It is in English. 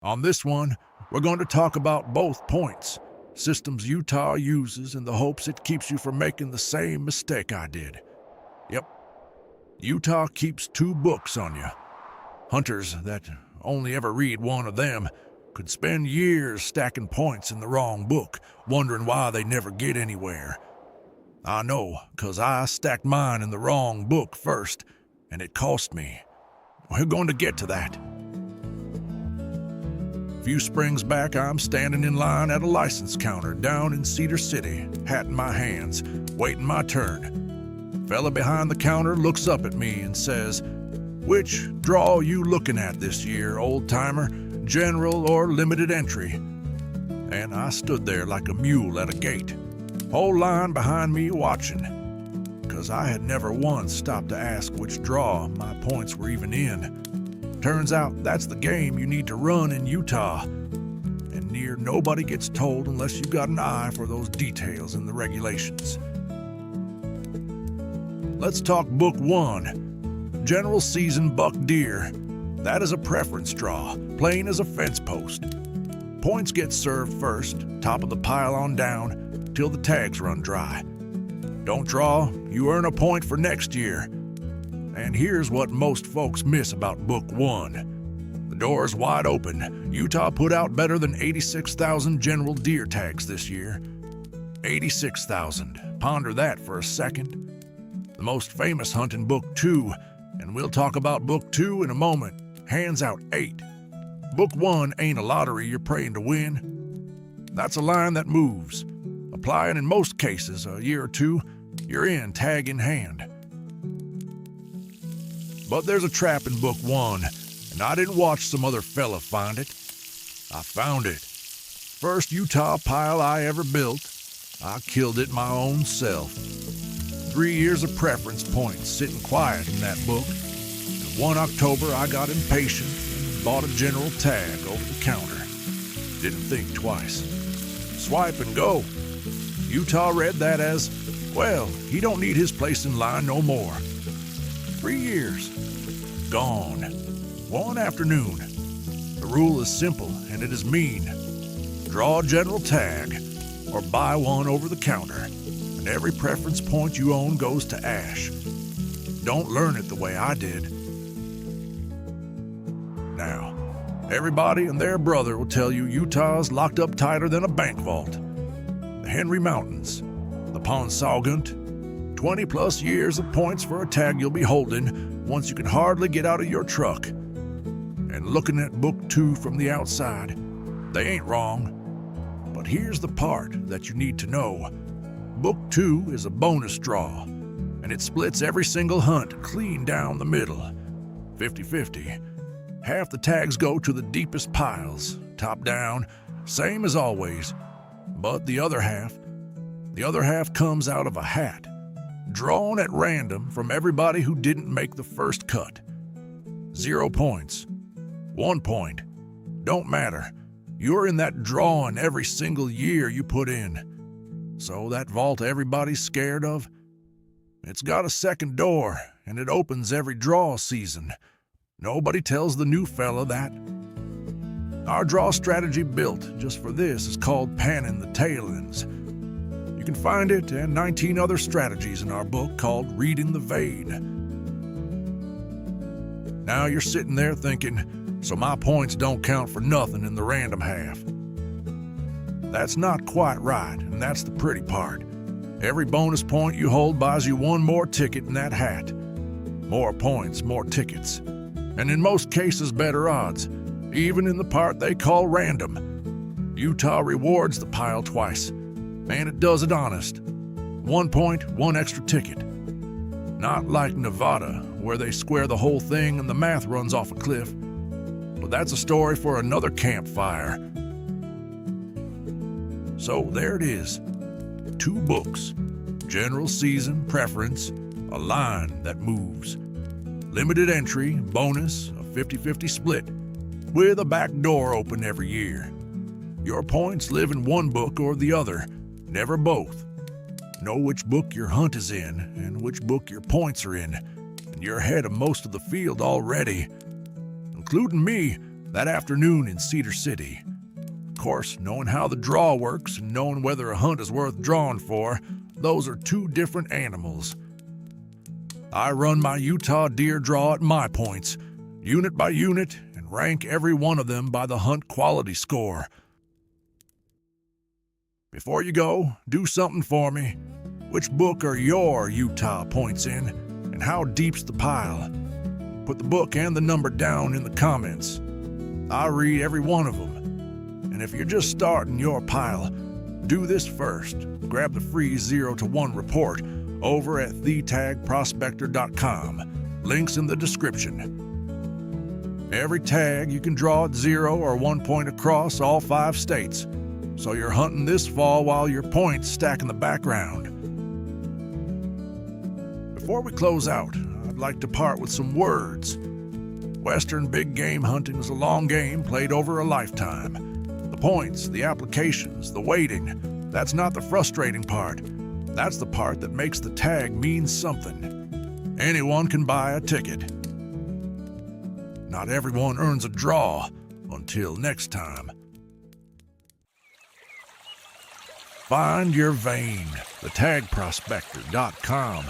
On this one, we're going to talk about both points, systems Utah uses in the hopes it keeps you from making the same mistake I did. Yep, Utah keeps 2 books on you. Hunters that only ever read one of them could spend years stacking points in the wrong book, wondering why they never get anywhere. I know, 'cause I stacked mine in the wrong book first, and it cost me. We're going to get to that. A few springs back, I'm standing in line at a license counter down in Cedar City, hat in my hands, waiting my turn. Fella behind the counter looks up at me and says, "Which draw you looking at this year, old-timer, general or limited entry?" And I stood there like a mule at a gate, whole line behind me watching, 'cause I had never once stopped to ask which draw my points were even in. Turns out that's the game you need to run in Utah, and near nobody gets told unless you've got an eye for those details in the regulations. Let's talk Book 1, General Season Buck Deer. That is a preference draw, plain as a fence post. Points get served first, top of the pile on down, till the tags run dry. Don't draw, you earn a point for next year. And here's what most folks miss about Book 1. The door's wide open. Utah put out better than 86,000 general deer tags this year. 86,000. Ponder that for a second. The most famous hunt in Book 2, and we'll talk about Book 2 in a moment, hands out 8. Book 1 ain't a lottery you're praying to win. That's a line that moves. Applying in most cases, a year or two, you're in tag in hand. But there's a trap in Book 1, and I didn't watch some other fella find it. I found it. First Utah pile I ever built, I killed it my own self. 3 years of preference points sitting quiet in that book. And one October I got impatient and bought a general tag over the counter. Didn't think twice. Swipe and go. Utah read that as, well, he don't need his place in line no more. 3 years. Gone. One afternoon. The rule is simple and it is mean. Draw a general tag or buy one over the counter, and every preference point you own goes to ash. Don't learn it the way I did. Now, everybody and their brother will tell you Utah's locked up tighter than a bank vault. The Henry Mountains, the Ponsaugunt, 20-plus years of points for a tag you'll be holding once you can hardly get out of your truck. And looking at Book 2 from the outside, they ain't wrong. But here's the part that you need to know. Book 2 is a bonus draw, and it splits every single hunt clean down the middle, 50-50. Half the tags go to the deepest piles, top down, same as always. But the other half comes out of a hat, drawn at random from everybody who didn't make the first cut. 0 points. 1 point. Don't matter. You're in that drawing every single year you put in. So that vault everybody's scared of, it's got a second door, and it opens every draw season. Nobody tells the new fella that. Our draw strategy built just for this is called panning the tail ends. You can find it and 19 other strategies in our book called Reading the Vein. Now you're sitting there thinking, so my points don't count for nothing in the random half. That's not quite right, and that's the pretty part. Every bonus point you hold buys you one more ticket in that hat. More points, more tickets. And in most cases, better odds, even in the part they call random. Utah rewards the pile twice, and it does it honest. 1 point, 1 extra ticket. Not like Nevada, where they square the whole thing and the math runs off a cliff. But that's a story for another campfire. So there it is. 2 books. General Season, Preference, a line that moves. Limited entry, bonus, a 50-50 split, with a back door open every year. Your points live in one book or the other, never both. Know which book your hunt is in and which book your points are in, and you're ahead of most of the field already. Including me, that afternoon in Cedar City. Of course, knowing how the draw works and knowing whether a hunt is worth drawing for, those are two different animals. I run my Utah deer draw at my points, unit by unit, and rank every one of them by the hunt quality score. Before you go, do something for me. Which book are your Utah points in, and how deep's the pile? Put the book and the number down in the comments. I read every one of them. And if you're just starting your pile, do this first. Grab the free 0 to 1 report over at thetagprospector.com. Links in the description. Every tag you can draw at 0 or 1 point across all 5 states. So you're hunting this fall while your points stack in the background. Before we close out, I'd like to part with some words. Western big game hunting is a long game played over a lifetime. The points, the applications, the waiting, that's not the frustrating part. That's the part that makes the tag mean something. Anyone can buy a ticket. Not everyone earns a draw. Until next time. Find your vein. thetagprospector.com.